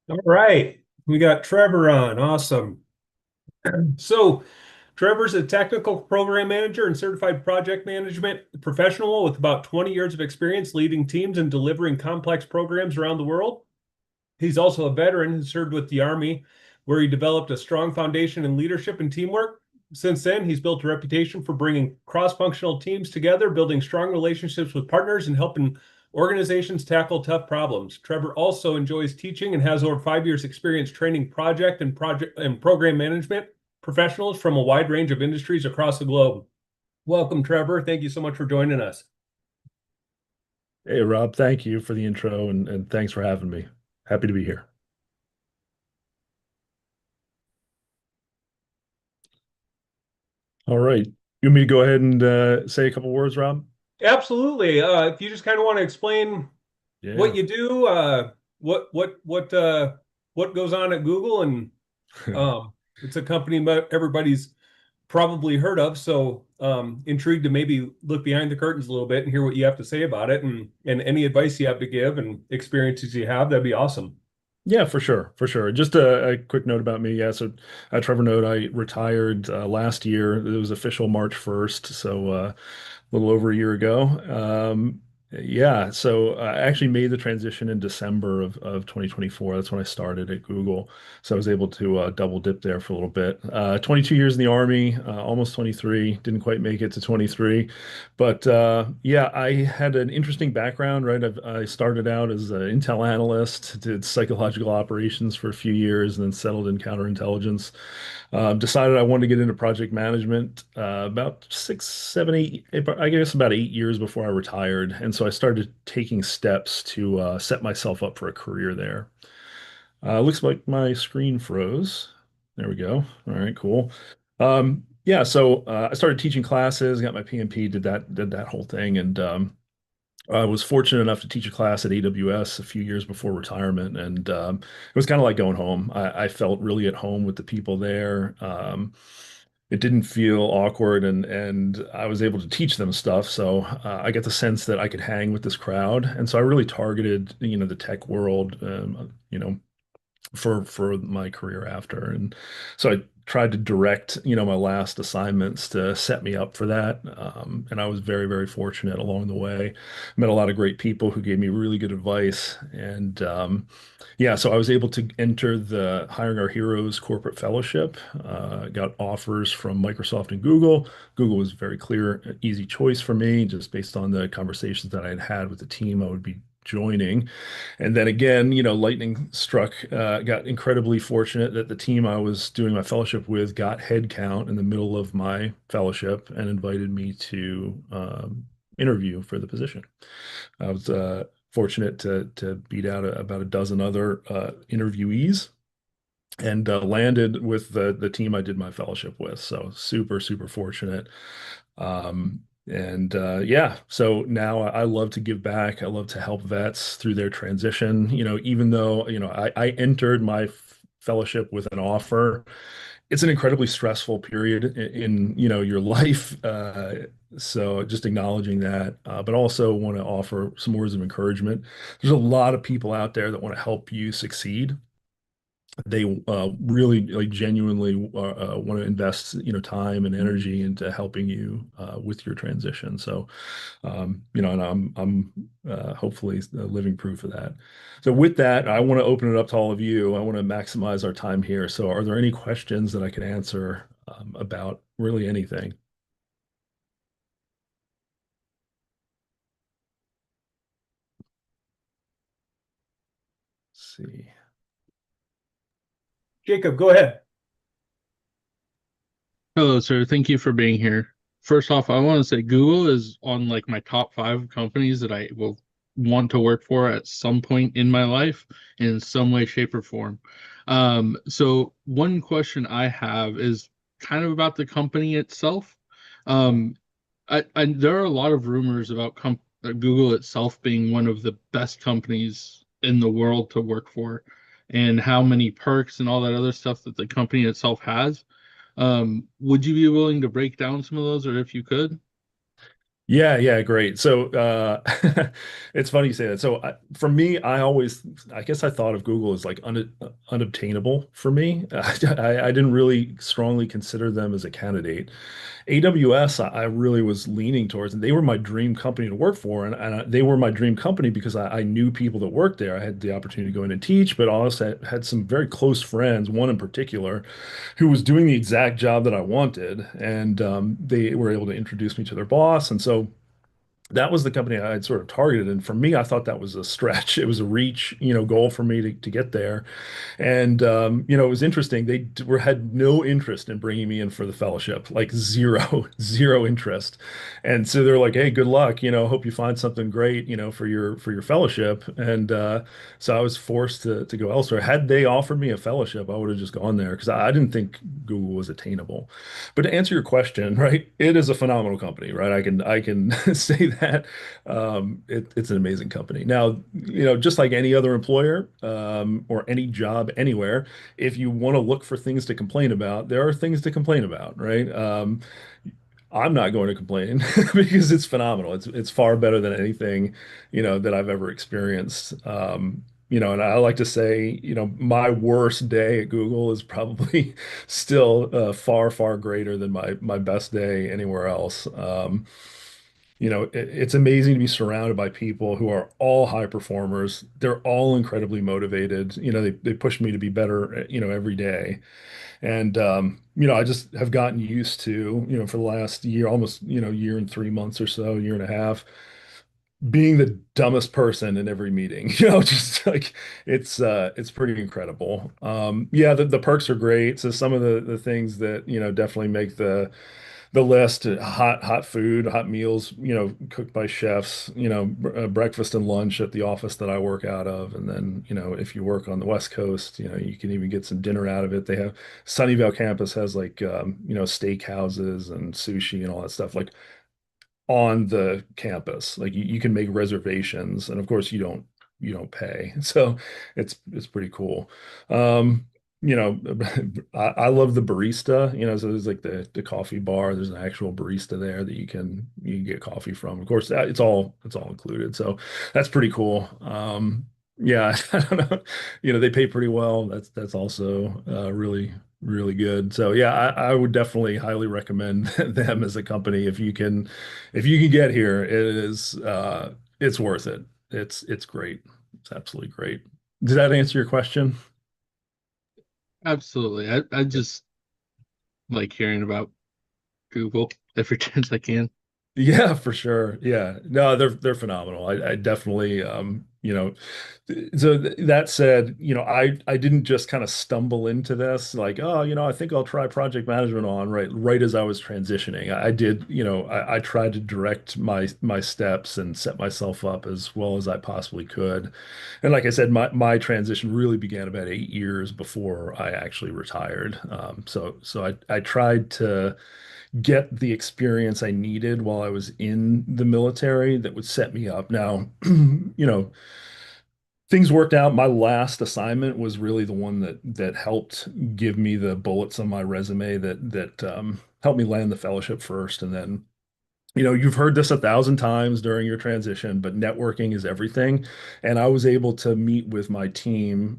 All right. We got Trevor on. Awesome. So, Trevor's a technical program manager and certified project management professional with about 20 years of experience leading teams and delivering complex programs around the world. He's also a veteran who served with the Army, where he developed a strong foundation in leadership and teamwork. Since then, he's built a reputation for bringing cross functional teams together, building strong relationships with partners, and helping organizations tackle tough problems. Trevor also enjoys teaching and has over 5 years' experience training project and program management professionals from a wide range of industries across the globe. Welcome, Trevor. Thank you so much for joining us. Hey, Rob, thank you for the intro and thanks for having me. Happy to be here. All right. You want me to go ahead and say a couple words, Rob? Absolutely. If you just kind of want to explain what Yeah. you do, what goes on at Google, and it's a company that everybody's probably heard of. So intrigued to maybe look behind the curtains a little bit and hear what you have to say about it, and any advice you have to give and experiences you have. That'd be awesome. Yeah, for sure, for sure. Just a quick note about me. Yeah, so Trevor Noad, I retired last year. It was official March 1st, so a little over a year ago. Yeah, so I actually made the transition in December of 2024. That's when I started at Google. So I was able to double dip there for a little bit. 22 years in the Army, almost 23. Didn't quite make it to 23. But yeah, I had an interesting background, right? I started out as an intel analyst, did psychological operations for a few years, and then settled in counterintelligence. Decided I wanted to get into project management about 6, 7, 8, I guess about 8 years before I retired. And so I started taking steps to set myself up for a career there. Looks like my screen froze. There we go. All right, cool. Yeah, so I started teaching classes, got my PMP, did that whole thing, and I was fortunate enough to teach a class at AWS a few years before retirement, and it was kind of like going home. I felt really at home with the people there. It didn't feel awkward, and I was able to teach them stuff. So I get the sense that I could hang with this crowd, and so I really targeted, the tech world, for my career after. And so I tried to direct, my last assignments to set me up for that. And I was very, very fortunate along the way. Met a lot of great people who gave me really good advice. And yeah, so I was able to enter the Hiring Our Heroes corporate fellowship. Got offers from Microsoft and Google. Google was a very clear, easy choice for me, just based on the conversations that I had had with the team I would be joining. And then again, lightning struck. Got incredibly fortunate that the team I was doing my fellowship with got headcount in the middle of my fellowship and invited me to interview for the position. I was fortunate to beat out about a dozen other interviewees and landed with the team I did my fellowship with. So super, super fortunate. And yeah, so now I love to give back. I love to help vets through their transition. Even though, I entered my fellowship with an offer, it's an incredibly stressful period in your life. So just acknowledging that, but also want to offer some words of encouragement. There's a lot of people out there that want to help you succeed. They really like genuinely want to invest time and energy into helping you with your transition. So and I'm hopefully living proof of that. So with that, I want to open it up to all of you. I want to maximize our time here. So are there any questions that I can answer about really anything? Let's see. Jacob, go ahead. Hello, sir. Thank you for being here. First off, I want to say Google is on like my top five companies that I will want to work for at some point in my life in some way, shape, or form. So one question I have is kind of about the company itself. Um, there are a lot of rumors about Google itself being one of the best companies in the world to work for, and how many perks and all that other stuff that the company itself has. Would you be willing to break down some of those, or if you could? Yeah, yeah, great. So it's funny you say that. So for me, I guess I thought of Google as like unobtainable for me. I didn't really strongly consider them as a candidate. AWS, I really was leaning towards, and they were my dream company to work for. And they were my dream company because I knew people that worked there. I had the opportunity to go in and teach, but also had some very close friends, one in particular, who was doing the exact job that I wanted. And they were able to introduce me to their boss. And so that was the company I had sort of targeted. And for me, I thought that was a stretch. It was a reach, goal for me to get there. And it was interesting. Had no interest in bringing me in for the fellowship, like zero, zero interest. And so they're like, "Hey, good luck. Hope you find something great, for your fellowship." And so I was forced to go elsewhere. Had they offered me a fellowship, I would have just gone there because I didn't think Google was attainable. But to answer your question, right, it is a phenomenal company, right? I can say that it's an amazing company. Now, just like any other employer or any job anywhere, if you want to look for things to complain about, there are things to complain about, right? I'm not going to complain because it's phenomenal. It's far better than anything, that I've ever experienced. And I like to say, my worst day at Google is probably still far, far greater than my best day anywhere else. It's amazing to be surrounded by people who are all high performers. They're all incredibly motivated. They push me to be better, every day. And I just have gotten used to, for the last year, almost, year and 3 months or so, year and a half, being the dumbest person in every meeting. Just like it's pretty incredible. Yeah, the perks are great. So some of the things that, definitely make the list, hot food, hot meals, cooked by chefs, breakfast and lunch at the office that I work out of. And then, if you work on the West Coast, you can even get some dinner out of it. They have Sunnyvale campus has like, steak houses and sushi and all that stuff like on the campus. Like you can make reservations. And of course you don't pay. So it's pretty cool. Um, you know, I love the barista, so there's like the coffee bar. There's an actual barista there that you can get coffee from. Of course, it's all included. So that's pretty cool. Yeah, I don't know. They pay pretty well. That's also really, really good. So yeah, I would definitely highly recommend them as a company if you can get here. It's worth it. It's great. It's absolutely great. Did that answer your question? Absolutely. I just like hearing about Google every chance I can. Yeah, for sure. Yeah. No, they're phenomenal. I definitely so that said, I didn't just kind of stumble into this like, oh, I think I'll try project management on right as I was transitioning. I did, I tried to direct my steps and set myself up as well as I possibly could. And like I said, my transition really began about 8 years before I actually retired. So I tried to get the experience I needed while I was in the military that would set me up. Now, things worked out. My last assignment was really the one that helped give me the bullets on my resume that helped me land the fellowship first. And then, you've heard this 1,000 times during your transition, but networking is everything. And I was able to meet with my team,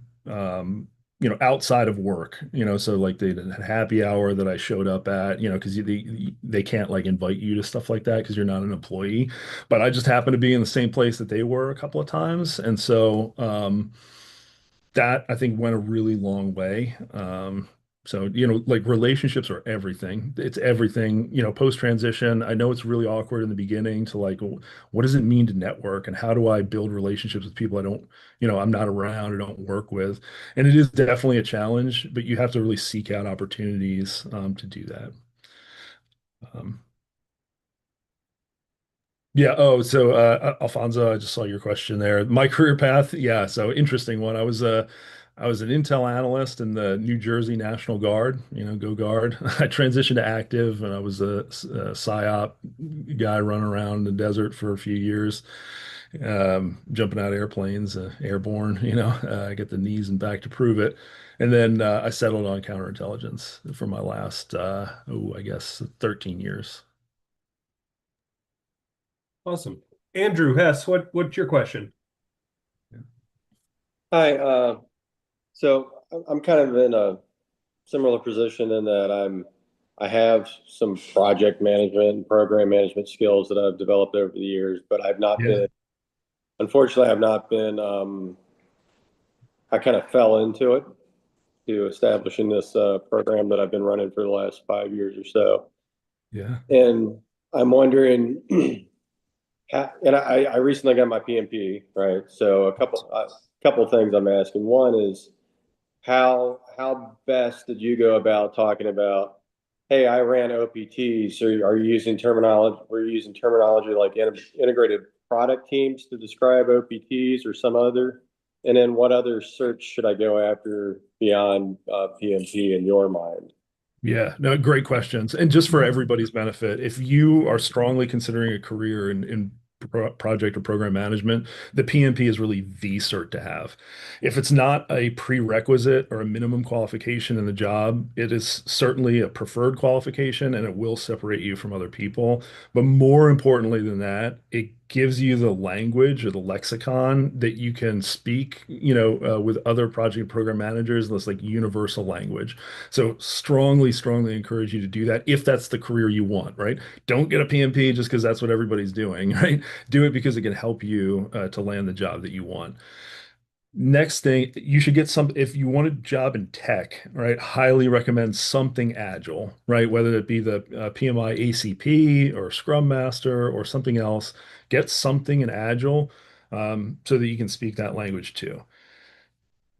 outside of work, so like they had a happy hour that I showed up at, because they can't like invite you to stuff like that because you're not an employee. But I just happened to be in the same place that they were a couple of times. And so, that I think went a really long way. So, like relationships are everything. It's everything, post transition. I know it's really awkward in the beginning to like, what does it mean to network and how do I build relationships with people I'm not around or don't work with? And it is definitely a challenge, but you have to really seek out opportunities to do that. Um, Yeah. Oh, so Alfonso, I just saw your question there. My career path, yeah. So interesting one. I was an intel analyst in the New Jersey National Guard. Go Guard. I transitioned to active, and I was a PSYOP guy running around the desert for a few years, jumping out of airplanes, airborne. I get the knees and back to prove it. And then I settled on counterintelligence for my last, I guess 13 years. Awesome. Andrew Hess, what's your question? Hi, I'm kind of in a similar position in that I have some project management and program management skills that I've developed over the years, but I've not Yeah. been, unfortunately, I've not been, I kind of fell into it to establishing this program that I've been running for the last 5 years or so. Yeah. And I'm wondering, and I recently got my PMP, right? So couple of things I'm asking. One is, how best did you go about talking about, hey, I ran OPTs, so are you using terminology, we're using terminology like integrated product teams to describe OPTs or some other? And then what other search should I go after beyond PMP in your mind? Yeah, no, great questions. And just for everybody's benefit, if you are strongly considering a career in project or program management, the PMP is really the cert to have. If it's not a prerequisite or a minimum qualification in the job, it is certainly a preferred qualification and it will separate you from other people. But more importantly than that, it gives you the language or the lexicon that you can speak, with other project and program managers, this like universal language. So strongly encourage you to do that if that's the career you want, right? Don't get a PMP just because that's what everybody's doing, right? Do it because it can help you to land the job that you want. Next thing, you should get some, if you want a job in tech, right? Highly recommend something agile, right? Whether it be the PMI ACP or Scrum Master or something else, get something in agile so that you can speak that language too.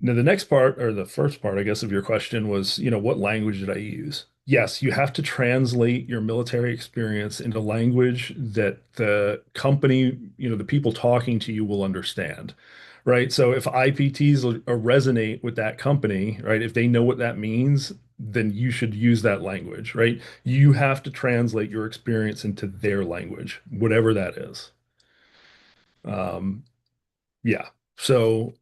Now, the next part, or the first part, I guess, of your question was, what language did I use? Yes, you have to translate your military experience into language that the company, the people talking to you will understand, right? So if IPTs resonate with that company, right, if they know what that means, then you should use that language, right? You have to translate your experience into their language, whatever that is. Um, yeah. So,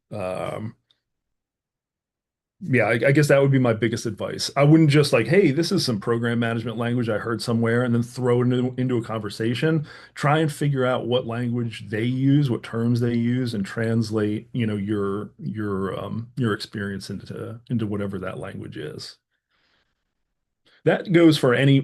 yeah, I guess that would be my biggest advice. I wouldn't just like, hey, this is some program management language I heard somewhere, and then throw it into a conversation. Try and figure out what language they use, what terms they use, and translate, your experience into whatever that language is. That goes for any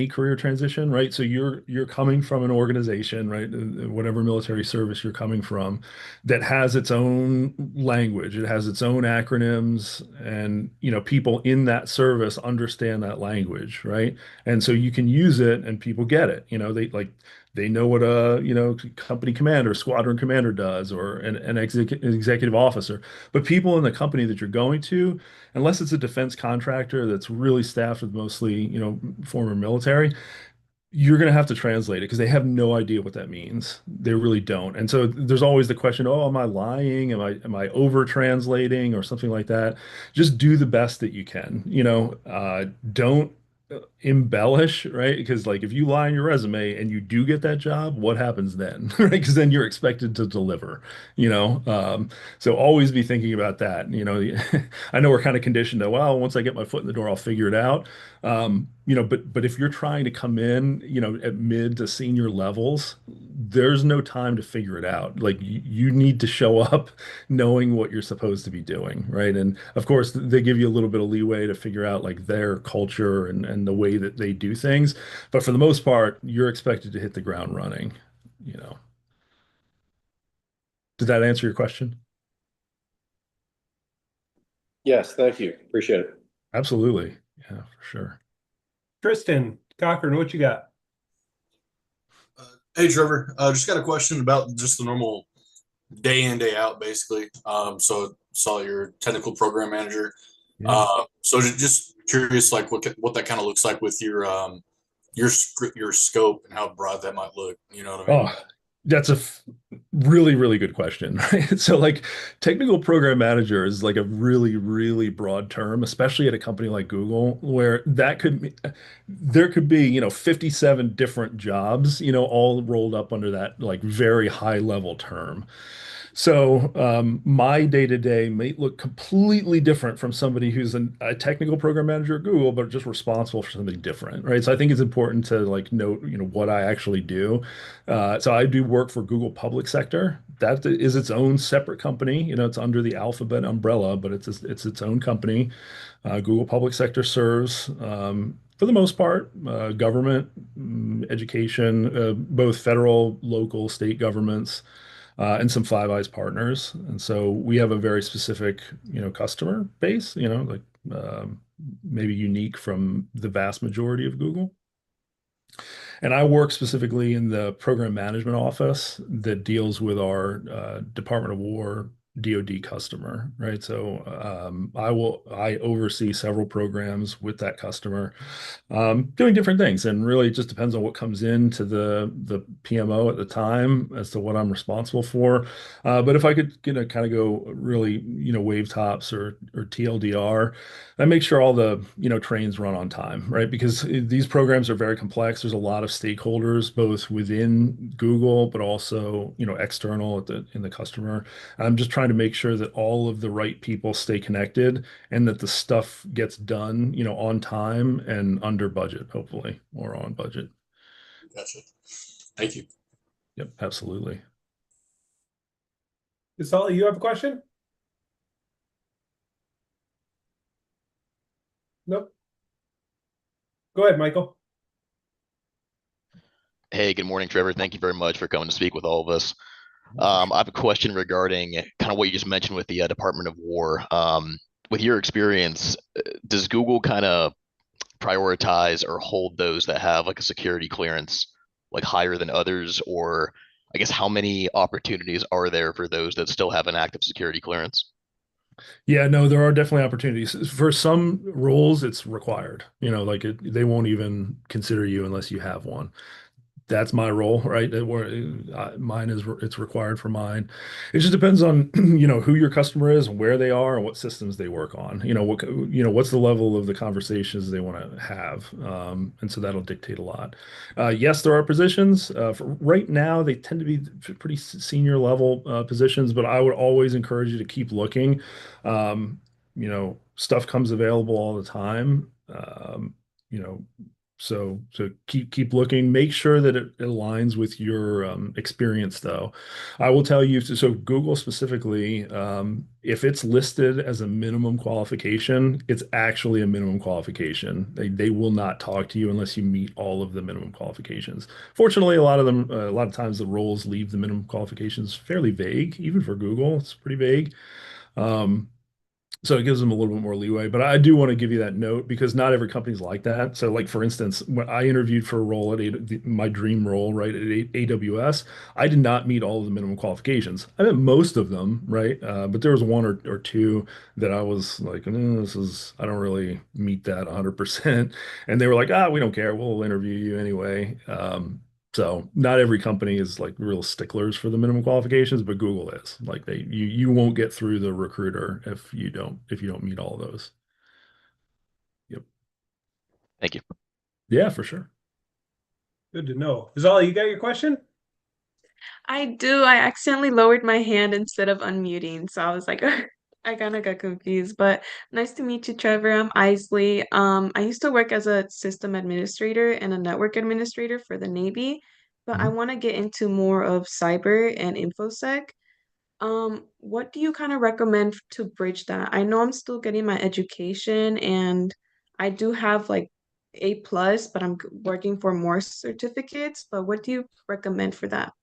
career transition, right? So you're coming from an organization, right? Whatever military service you're coming from, that has its own language, it has its own acronyms, and people in that service understand that language, right? And so you can use it and people get it. They know what a company commander, squadron commander does, or an executive officer. But people in the company that you're going to, unless it's a defense contractor that's really staffed with mostly, former military, you're going to have to translate it because they have no idea what that means. They really don't. And so there's always the question, oh, am I lying? Am I over translating or something like that? Just do the best that you can. Don't embellish, right? Because like if you lie on your resume and you do get that job, what happens then? Right? Because then you're expected to deliver, you know. So always be thinking about that. I know we're kind of conditioned to, well, once I get my foot in the door, I'll figure it out. But if you're trying to come in, at mid to senior levels, there's no time to figure it out. Like you need to show up knowing what you're supposed to be doing, right? And of course, they give you a little bit of leeway to figure out like their culture and the way that they do things. But for the most part, you're expected to hit the ground running, you know. Did that answer your question? Yes, thank you. Appreciate it. Absolutely. Yeah, for sure. Tristan Cochran, what you got? Hey Trevor, just got a question about just the normal day in day out, basically. So saw your technical program manager. Yeah. So just curious, like what that kind of looks like with your scope and how broad that might look. You know what I mean? Oh, that's a really, really good question, right? So, like, technical program manager is like a really, really broad term, especially at a company like Google, where there could be, 57 different jobs, all rolled up under that like very high level term. So my day-to-day may look completely different from somebody who's a technical program manager at Google, but just responsible for something different, right? So I think it's important to like note, what I actually do. So I do work for Google Public Sector. That is its own separate company. It's under the Alphabet umbrella, but it's its own company. Google Public Sector serves, for the most part, government, education, both federal, local, state governments, and some Five Eyes partners. And so we have a very specific, customer base, like maybe unique from the vast majority of Google. And I work specifically in the program management office that deals with our Department of War, DoD customer, right? So I oversee several programs with that customer, doing different things, and really it just depends on what comes into the PMO at the time as to what I'm responsible for. But if I could, kind of go really, wave tops or TLDR, I make sure all the, trains run on time, right? Because these programs are very complex. There's a lot of stakeholders, both within Google, but also, external in the customer. I'm just trying to make sure that all of the right people stay connected and that the stuff gets done, on time and under budget, hopefully, or on budget. Gotcha. Thank you. Yep, absolutely. Isali, you have a question? Nope. Go ahead, Michael. Hey, good morning, Trevor. Thank you very much for coming to speak with all of us. I have a question regarding kind of what you just mentioned with the Department of War. With your experience, does Google kind of prioritize or hold those that have like a security clearance like higher than others? Or I guess how many opportunities are there for those that still have an active security clearance? Yeah, no, there are definitely opportunities. For some roles, it's required. Like they won't even consider you unless you have one. That's my role, right? Mine is it's required for mine. It just depends on who your customer is and where they are and what systems they work on. What's the level of the conversations they want to have, and so that'll dictate a lot. Yes, there are positions. For right now, they tend to be pretty senior level positions, but I would always encourage you to keep looking. Stuff comes available all the time. You know, so keep looking. Make sure that it aligns with your experience, though. I will tell you. So Google specifically, if it's listed as a minimum qualification, it's actually a minimum qualification. They will not talk to you unless you meet all of the minimum qualifications. Fortunately, a lot of times the roles leave the minimum qualifications fairly vague, even for Google. It's pretty vague. Um, so it gives them a little bit more leeway. But I do want to give you that note because not every company's like that. So, like for instance, when I interviewed for a role at my dream role, right, at AWS, I did not meet all of the minimum qualifications. I met most of them, right? But there was one or two that I was like, I don't really meet that 100%. And they were like, we don't care. We'll interview you anyway. So not every company is like real sticklers for the minimum qualifications, but Google is. Like you won't get through the recruiter if you don't meet all of those. Yep. Thank you. Yeah, for sure. Good to know. Isali, you got your question? I do. I accidentally lowered my hand instead of unmuting, so I was like, I kind of got confused. But nice to meet you, Trevor. I'm Isley. I used to work as a system administrator and a network administrator for the Navy, but I Mhm. want to get into more of cyber and infosec. What do you kind of recommend to bridge that? I know I'm still getting my education and I do have like A plus, but I'm working for more certificates. But what do you recommend for that?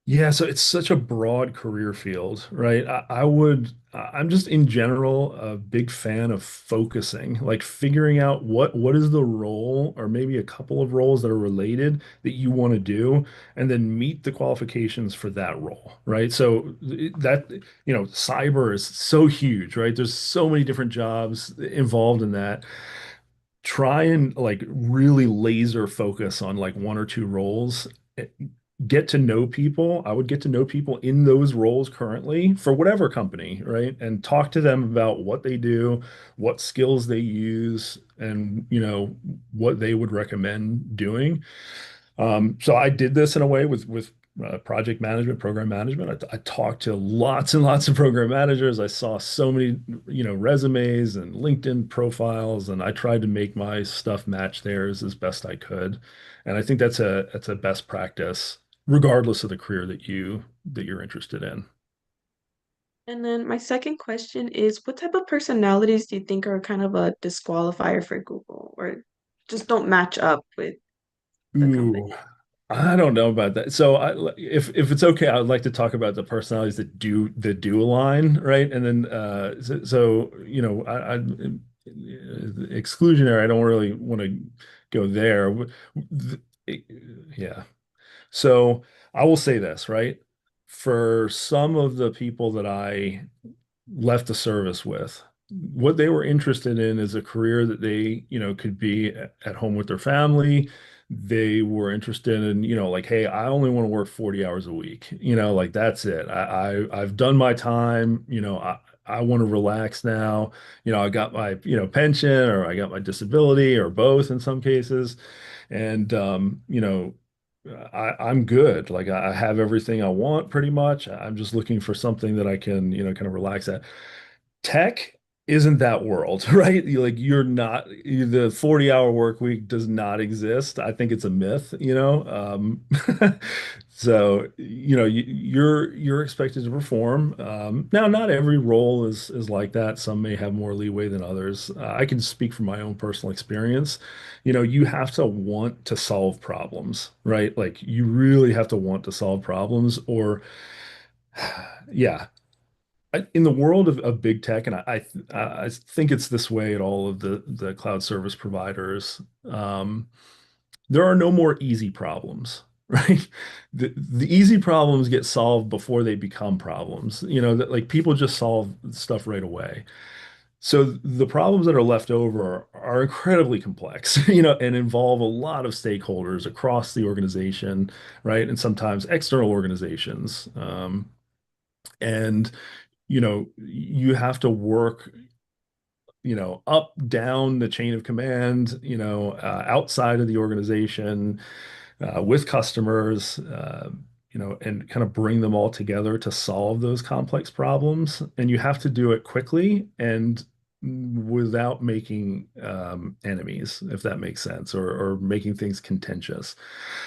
Yeah, so it's such a broad career field, right? I'm just in general a big fan of focusing, like figuring out what is the role or maybe a couple of roles that are related that you want to do, and then meet the qualifications for that role, right? So cyber is so huge, right? There's so many different jobs involved in that. Try and like really laser focus on like one or two roles. eh, Get to know people. I would get to know people in those roles currently for whatever company, right? And talk to them about what they do, what skills they use, and what they would recommend doing. So I did this in a way with project management, program management. I talked to lots and lots of program managers. I saw so many, resumes and LinkedIn profiles, and I tried to make my stuff match theirs as best I could. And I think that's a best practice, regardless of the career that you're interested in. And then my second question is, what type of personalities do you think are kind of a disqualifier for Google or just don't match up with the company? Ooh, I don't know about that. So if it's okay, I'd like to talk about the personalities that do align, right? And then I exclusionary. I don't really want to go there. Yeah. So I will say this, right? For some of the people that I left the service with, what they were interested in is a career that they, could be at home with their family. They were interested in, like, hey, I only want to work 40 hours a week. Like that's it. I've done my time, I want to relax now. I got my, pension or I got my disability or both in some cases. And I'm good. Like I have everything I want pretty much. I'm just looking for something that I can, kind of relax at. Tech isn't that world, right? Like you're not the 40-hour work week does not exist. I think it's a myth, so you're expected to perform. Now, not every role is like that. Some may have more leeway than others. I can speak from my own personal experience. You have to want to solve problems, right? Like you really have to want to solve problems, or yeah, in the world of big tech, and I think it's this way at all of the cloud service providers. There are no more easy problems, right? The easy problems get solved before they become problems. That like people just solve stuff right away. So the problems that are left over are incredibly complex, and involve a lot of stakeholders across the organization, right? And sometimes external organizations. And you have to work, up, down the chain of command, outside of the organization, with customers, and kind of bring them all together to solve those complex problems. And you have to do it quickly and without making enemies, if that makes sense, or making things contentious.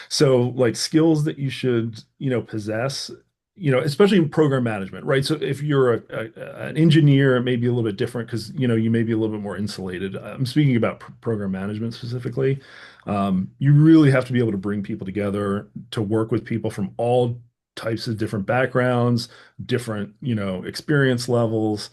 So like skills that you should, possess, especially in program management, right? So if you're an engineer, it may be a little bit different because, you may be a little bit more insulated. I'm speaking about program management specifically. You really have to be able to bring people together to work with people from all types of different backgrounds, different, experience levels.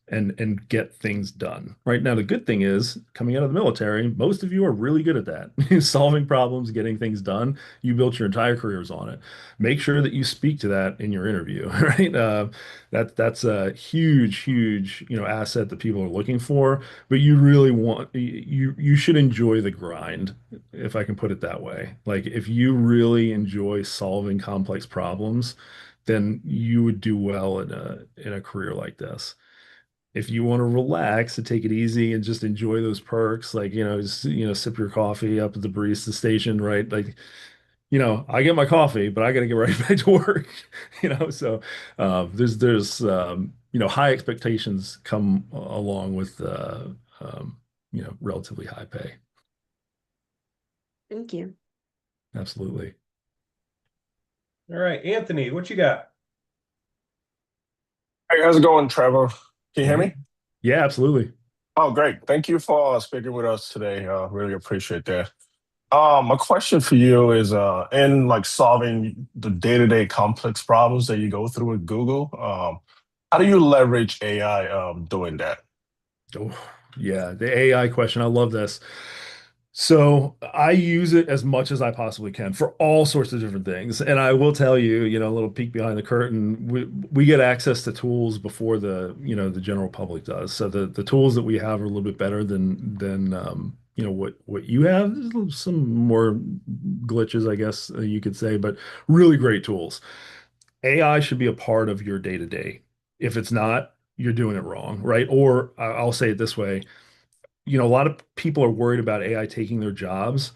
And get things done. Right now, the good thing is coming out of the military, most of you are really good at that. Solving problems, getting things done. You built your entire careers on it. Make sure that you speak to that in your interview, right? That's a huge, huge, asset that people are looking for. But you really you should enjoy the grind, if I can put it that way. Like if you really enjoy solving complex problems, then you would do well in a career like this. If you want to relax and take it easy and just enjoy those perks, like, just, sip your coffee up at the barista station, right? Like, I get my coffee, but I got to get right back to work, So there's high expectations come along with, relatively high pay. Thank you. Absolutely. All right, Anthony, what you got? Hey, how's it going, Trevor? Can you hear Yeah, me? yeah, absolutely. Oh, great. Thank you for speaking with us today. Really appreciate that. A question for you is in like solving the day-to-day complex problems that you go through with Google, how do you leverage AI doing that? Oh, yeah, the AI question. I love this. So I use it as much as I possibly can for all sorts of different things. And I will tell you, a little peek behind the curtain, we get access to tools before the general public does. So the tools that we have are a little bit better than what you have. There's some more glitches, I guess you could say, but really great tools. AI should be a part of your day to day. If it's not, you're doing it wrong, right? Or I'll say it this way, a lot of people are worried about AI taking their jobs.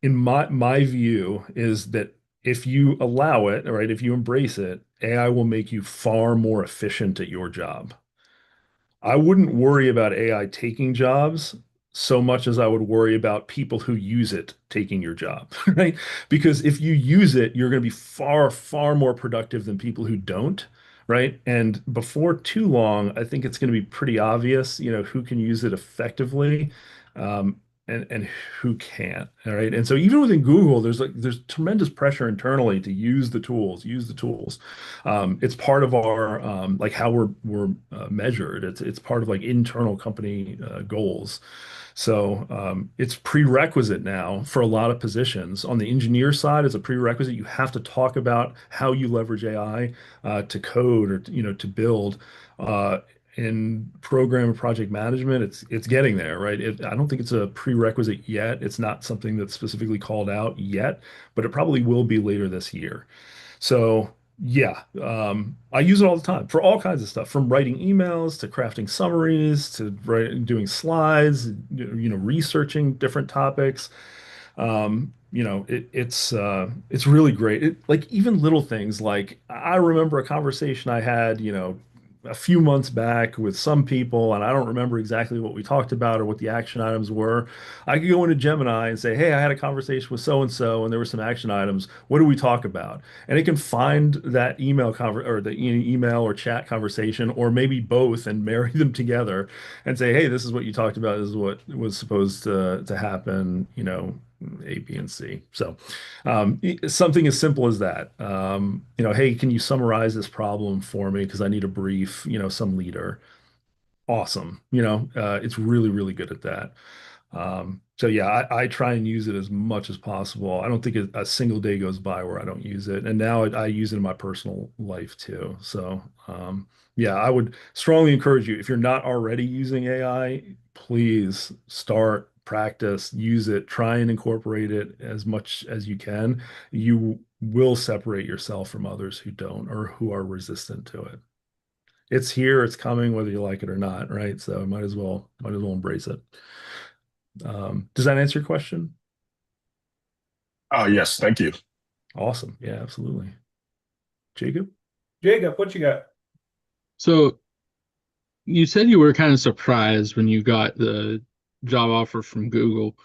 In my view is that if you allow it, right, if you embrace it, AI will make you far more efficient at your job. I wouldn't worry about AI taking jobs so much as I would worry about people who use it taking your job, right? Because if you use it, you're going to be far, far more productive than people who don't, right? And before too long, I think it's going to be pretty obvious, who can use it effectively, um, and who can't, all right? And so even within Google, there's tremendous pressure internally to use the tools. It's part of our like how we're measured. It's part of like internal company goals. So it's prerequisite now for a lot of positions. On the engineer side, it's a prerequisite. You have to talk about how you leverage AI to code or to build. In program and project management, it's getting there, right? I don't think it's a prerequisite yet. It's not something that's specifically called out yet, but it probably will be later this year. So yeah, I use it all the time for all kinds of stuff, from writing emails to crafting summaries to doing slides, researching different topics. It's really great. Like even little things like I remember a conversation I had, a few months back with some people, and I don't remember exactly what we talked about or what the action items were. I could go into Gemini and say, "Hey, I had a conversation with so and so, and there were some action items. What do we talk about?" And it can find that or the email or chat conversation, or maybe both, and marry them together and say, "Hey, this is what you talked about. This is what was supposed to happen." A, B, and C. So something as simple as that. Hey, can you summarize this problem for me? Because I need a brief, some leader. Awesome. It's really, really good at that. So yeah, I try and use it as much as possible. I don't think a single day goes by where I don't use it. And now I use it in my personal life too. So yeah, I would strongly encourage you, if you're not already using AI, please start, practice, use it, try and incorporate it as much as you can. You will separate yourself from others who don't or who are resistant to it. It's here, it's coming, whether you like it or not, right? So might as well embrace it. Does that answer your question? Oh, yes, thank you. Awesome. Yeah, absolutely. Jacob? Jacob, what you got? So you said you were kind of surprised when you got the job offer from Google.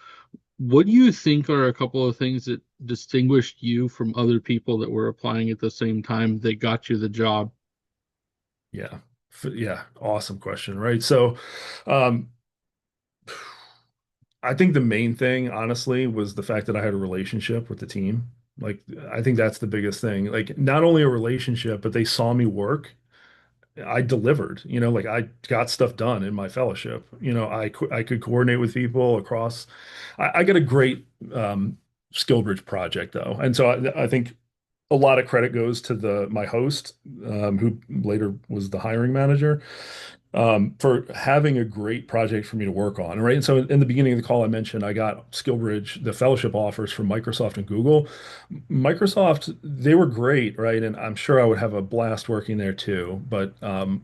What do you think are a couple of things that distinguished you from other people that were applying at the same time that got you the job? Yeah. Yeah, awesome question, right? So, um, I think the main thing, honestly, was the fact that I had a relationship with the team. Like, I think that's the biggest thing. Like, not only a relationship, but they saw me work. I delivered, like I got stuff done in my fellowship. I could coordinate with people across. I got a great SkillBridge project though, and so I think a lot of credit goes to the my host, who later was the hiring manager, for having a great project for me to work on. Right. And so in the beginning of the call, I mentioned I got SkillBridge, the fellowship offers from Microsoft and Google. Microsoft, they were great, right? And I'm sure I would have a blast working there too. But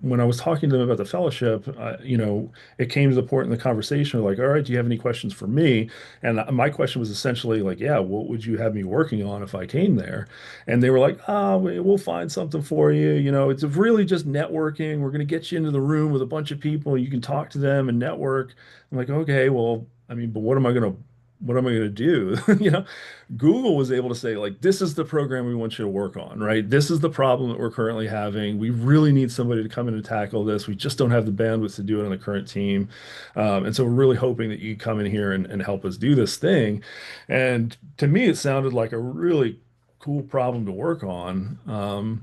when I was talking to them about the fellowship, it came to the point in the conversation, like, all right, do you have any questions for me? And my question was essentially like, yeah, what would you have me working on if I came there? And they were like, we'll find something for you. It's really just networking. We're going to get you into the room with a bunch of people. You can talk to them and network. I'm like, okay, well, I mean, but what am I going to do? Google was able to say, like, this is the program we want you to work on, right? This is the problem that we're currently having. We really need somebody to come in and tackle this. We just don't have the bandwidth to do it on the current team. And so we're really hoping that you come in here and help us do this thing. And to me, it sounded like a really cool problem to work on.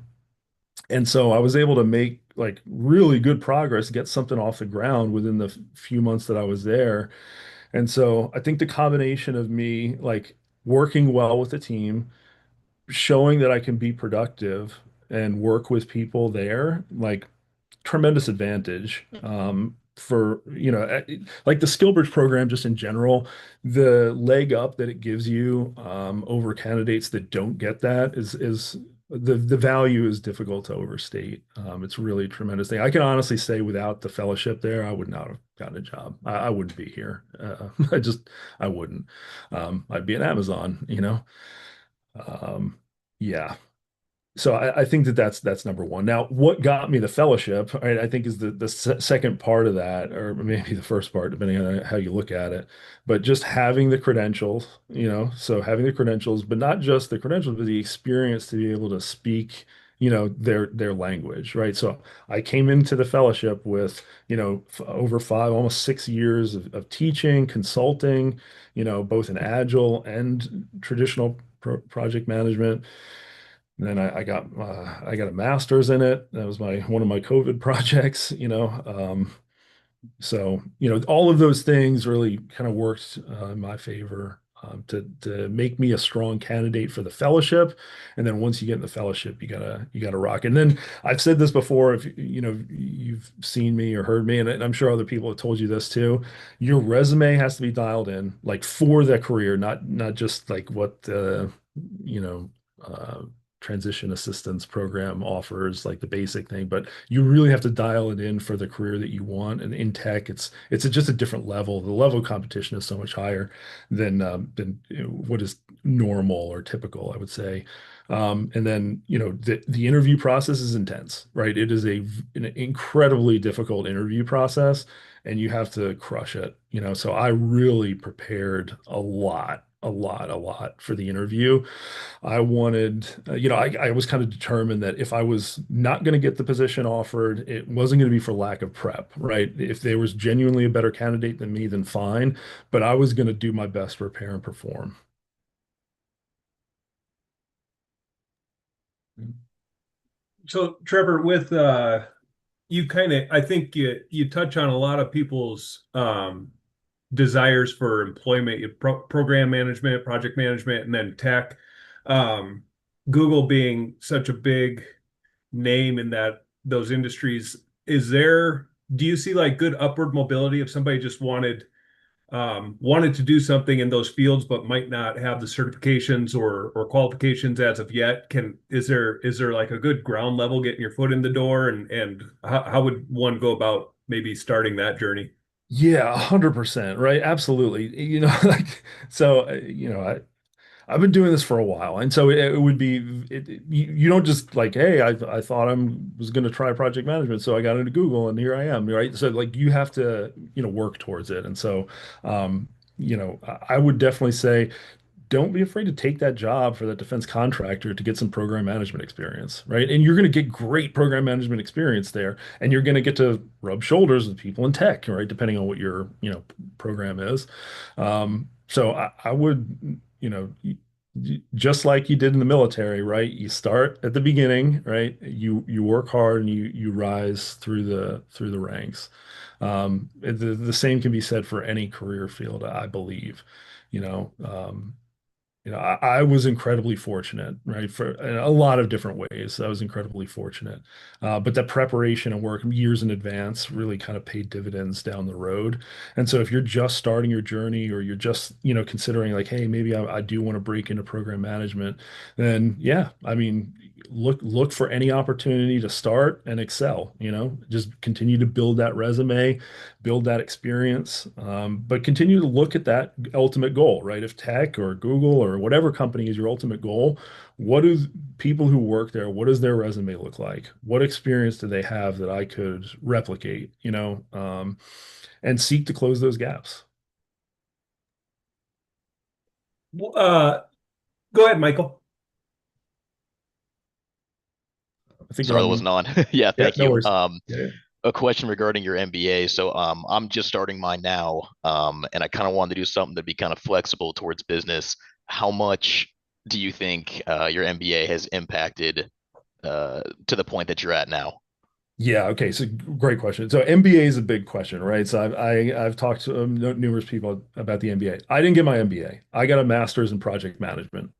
And so I was able to make like really good progress, get something off the ground within the few months that I was there. And so I think the combination of me like working well with the team, showing that I can be productive and work with people there, like tremendous advantage. For like the Skillbridge program just in general, the leg up that it gives you over candidates that don't get that is the value is difficult to overstate. It's really a tremendous thing. I can honestly say without the fellowship there, I would not have gotten a job. I wouldn't be here. I wouldn't. I'd be at Amazon. Um, Yeah. So I think that that's number one. Now, what got me the fellowship, right, I think is the second part of that, or maybe the first part, depending on how you look at it. But just having the credentials, so having the credentials, but not just the credentials, but the experience to be able to speak, their language, right? So I came into the fellowship with, over 5, almost 6 years of teaching, consulting, both in agile and traditional project management. And then I got a master's in it. That was my one of my COVID projects, so all of those things really kind of worked in my favor to make me a strong candidate for the fellowship. And then once you get in the fellowship, you gotta rock. And then I've said this before, if you've seen me or heard me, and I'm sure other people have told you this too. Your resume has to be dialed in like for the career, not just like what you know. Uh, transition assistance program offers like the basic thing, but you really have to dial it in for the career that you want. And in tech, just a different level. The level of competition is so much higher than what is normal or typical, I would say. And then the interview process is intense, right? It is an incredibly difficult interview process, and you have to crush it. So I really prepared a lot for the interview. I wanted, I was kind of determined that if I was not going to get the position offered, it wasn't going to be for lack of prep, right? If there was genuinely a better candidate than me, then fine. But I was going to do my best to prepare and perform. So Trevor, with you kind of, I think you touch on a lot of people's desires for employment, program management, project management, and then tech. Um, Google being such a big name in those industries, do you see like good upward mobility if somebody just wanted to do something in those fields but might not have the certifications or qualifications as of yet? Is there like a good ground level getting your foot in the door, and how would one go about maybe starting that journey? Yeah, 100%, right? Absolutely. Like so, I've been doing this for a while, and so it would be you don't just like, hey, I thought was going to try project management, so I got into Google, and here I am, right? So like you have to work towards it, and so I would definitely say don't be afraid to take that job for that defense contractor to get some program management experience, right? And you're going to get great program management experience there, and you're going to get to rub shoulders with people in tech, right? Depending on what your, program is. So I would, just like you did in the military, right? You start at the beginning, right? You work hard and you rise through the ranks. The same can be said for any career field, I believe. You know, um, I was incredibly fortunate, right? For in a lot of different ways. I was incredibly fortunate. But that preparation and work years in advance really kind of paid dividends down the road. And so if you're just starting your journey or you're just, considering like, hey, maybe I do want to break into program management, then yeah, I mean, look for any opportunity to start and excel, just continue to build that resume, build that experience, but continue to look at that ultimate goal, right? If tech or Google or whatever company is your ultimate goal, what do people who work there, what does their resume look like? What experience do they have that I could replicate, and seek to close those gaps? Uh, Go ahead, Michael. I think you're Sorry, on that mute. wasn't on. Yeah, Yeah, thank no you. worries. Yeah. A question regarding your MBA. So I'm just starting mine now, and I kind of wanted to do something to be kind of flexible towards business. How much do you think your MBA has impacted to the point that you're at now? Yeah, okay. So great question. So MBA is a big question, right? So I've talked to numerous people about the MBA. I didn't get my MBA. I got a master's in project management.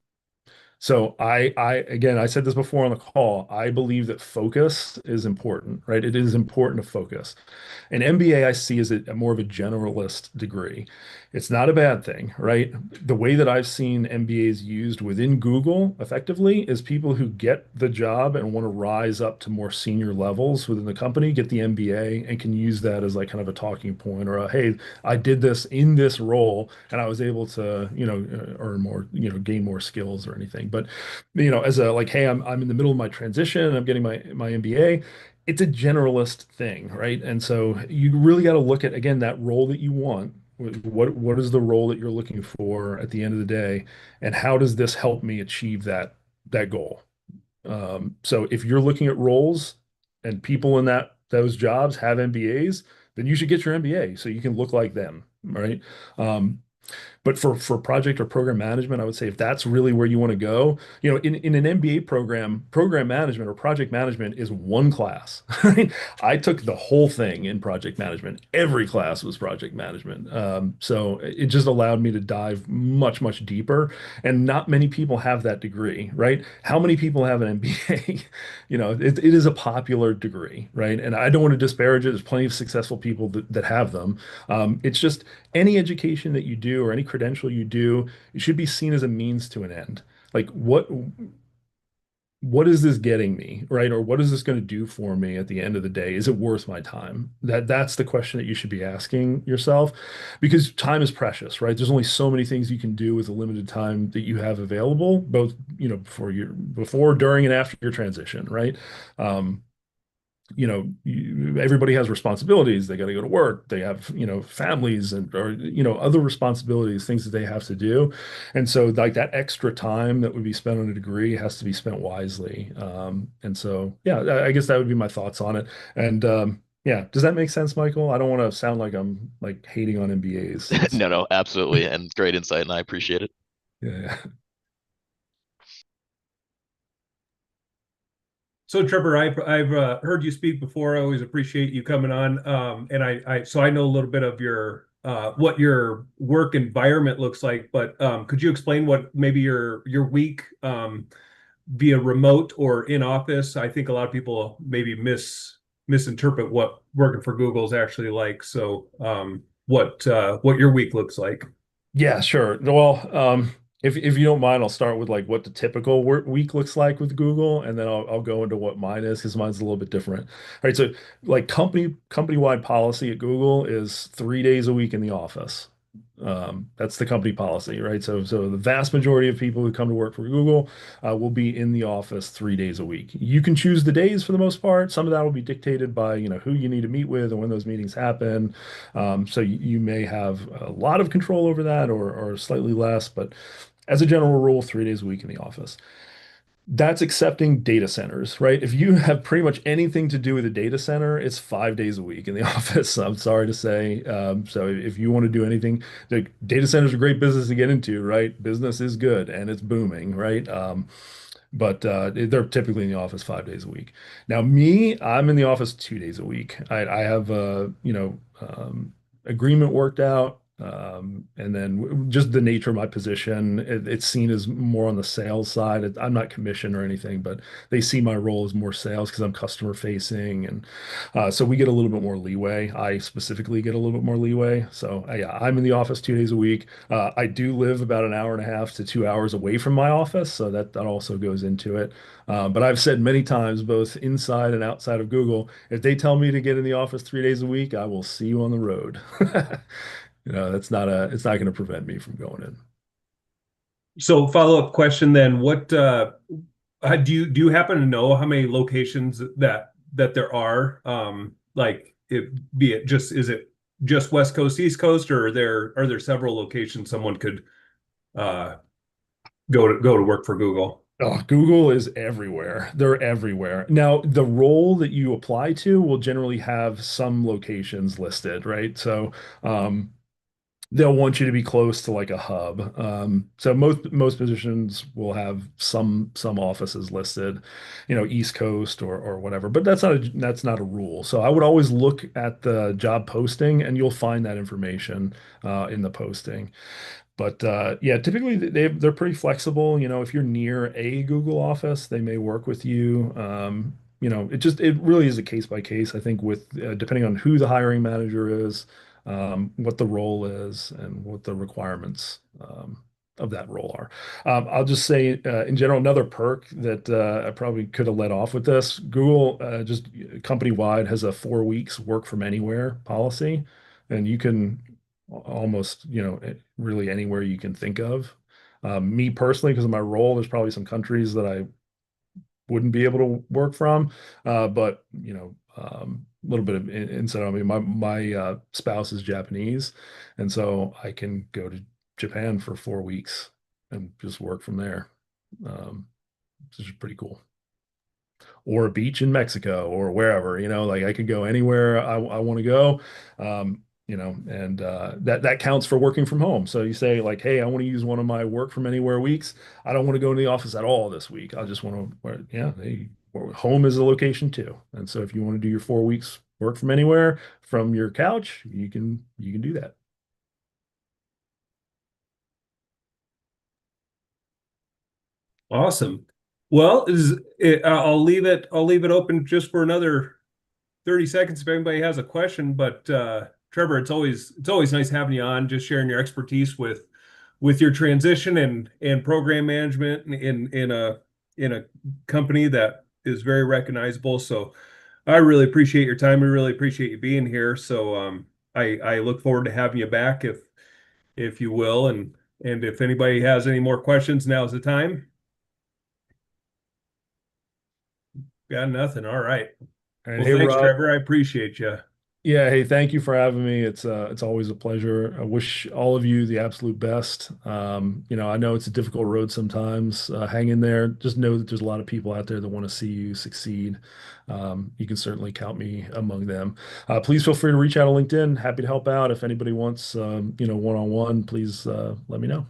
So again, I said this before on the call. I believe that focus is important, right? It is important to focus. An MBA I see as a more of a generalist degree. It's not a bad thing, right? The way that I've seen MBAs used within Google effectively is people who get the job and want to rise up to more senior levels within the company, get the MBA and can use that as like kind of a talking point or a, hey, I did this in this role and I was able to, earn more, gain more skills or anything. But as a like, hey, I'm in the middle of my transition, I'm getting my MBA. It's a generalist thing, right? And so you really got to look at again that role that you want. What is the role that you're looking for at the end of the day, and how does this help me achieve that goal? So if you're looking at roles and people in those jobs have MBAs, then you should get your MBA so you can look like them, right? Um, but for project or program management, I would say if that's really where you want to go, in an MBA program, program management or project management is one class. Right? I took the whole thing in project management. Every class was project management. So it just allowed me to dive much, much deeper. And not many people have that degree, right? How many people have an MBA? It is a popular degree, right? And I don't want to disparage it. There's plenty of successful people that have them. It's just any education that you do or any credential you do, it should be seen as a means to an end. Like what is this getting me, right? Or what is this going to do for me at the end of the day? Is it worth my time? That's the question that you should be asking yourself because time is precious, right? There's only so many things you can do with the limited time that you have available, both, before, during, and after your transition, right? Um, everybody has responsibilities. They got to go to work. They have, families or other responsibilities, things that they have to do. And so like that extra time that would be spent on a degree has to be spent wisely. And so, yeah, I guess that would be my thoughts on it. And, yeah, does that make sense, Michael? I don't want to sound like I'm like hating on MBAs. No, absolutely. And great insight, and I appreciate it. Yeah. So Trevor, I've heard you speak before. I always appreciate you coming on. And so I know a little bit of your what your work environment looks like, but could you explain what maybe your week via remote or in office? I think a lot of people maybe misinterpret what working for Google is actually like. So what your week looks like. Yeah, sure. Well, if you don't mind, I'll start with like what the typical work week looks like with Google, and then I'll go into what mine is because mine's a little bit different. All right, so like company-wide policy at Google is 3 days a week in the office. That's the company policy, right? So the vast majority of people who come to work for Google will be in the office 3 days a week. You can choose the days for the most part. Some of that will be dictated by who you need to meet with and when those meetings happen. So you may have a lot of control over that or slightly less, but as a general rule, 3 days a week in the office. That's accepting data centers, right? If you have pretty much anything to do with a data center, it's 5 days a week in the office. I'm sorry to say. So if you want to do anything, like data centers are a great business to get into, right? Business is good and it's booming, right? But they're typically in the office 5 days a week. Now, me, I'm in the office 2 days a week. I have a agreement worked out, and then just the nature of my position, it's seen as more on the sales side. I'm not commissioned or anything, but they see my role as more sales because I'm customer facing, and so we get a little bit more leeway. I specifically get a little bit more leeway. So yeah, I'm in the office 2 days a week. I do live about an hour and a half to 2 hours away from my office, so that also goes into it. But I've said many times, both inside and outside of Google, if they tell me to get in the office 3 days a week, I will see you on the road. It's not going to prevent me from going in. So follow-up question then, what do you happen to know how many locations that there are? Like is it just West Coast, East Coast, or are there several locations someone could uh go to work for Google? Oh, Google is everywhere. They're everywhere. Now, the role that you apply to will generally have some locations listed, right? So, they'll want you to be close to like a hub. So most positions will have some offices listed, East Coast or whatever. But that's not a rule. So I would always look at the job posting, and you'll find that information in the posting. But yeah, typically they're pretty flexible. If you're near a Google office, they may work with you. It really is a case by case. I think with depending on who the hiring manager is, what the role is, and what the requirements of that role are. I'll just say, in general, another perk that I probably could have let off with this. Google just company wide has a 4 weeks work from anywhere policy, and you can almost really anywhere you can think of. Me personally, because of my role, there's probably some countries that I wouldn't be able to work from. But a little bit of insight on me. My spouse is Japanese, and so I can go to Japan for 4 weeks and just work from there. Which is pretty cool. Or a beach in Mexico or wherever, like I could go anywhere I want to go. And that counts for working from home. So you say like, hey, I want to use one of my work from anywhere weeks. I don't want to go to the office at all this week. I just want to, yeah, hey, home is a location too. And so if you want to do your 4 weeks work from anywhere from your couch, you can do that. Awesome. Well, I'll leave it open just for another 30 seconds if anybody has a question. But Trevor, it's always nice having you on, just sharing your expertise with your transition and program management in a company that is very recognizable. So I really appreciate your time. We really appreciate you being here. So I look forward to having you back if you will. And if anybody has any more questions, now's the time. Got nothing. All right. And Well, hey, thanks, Rob. Trevor. I appreciate you. Yeah, hey, thank you for having me. It's always a pleasure. I wish all of you the absolute best. I know it's a difficult road sometimes. Hang in there. Just know that there's a lot of people out there that want to see you succeed. You can certainly count me among them. Please feel free to reach out on LinkedIn. Happy to help out. If anybody wants, one-on-one, please let me know.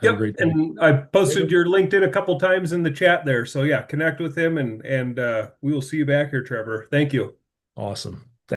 Have a Yep. great day. And I posted Later. your LinkedIn a couple times in the chat there. So yeah, connect with him and we will see you back here, Trevor. Thank you. Awesome.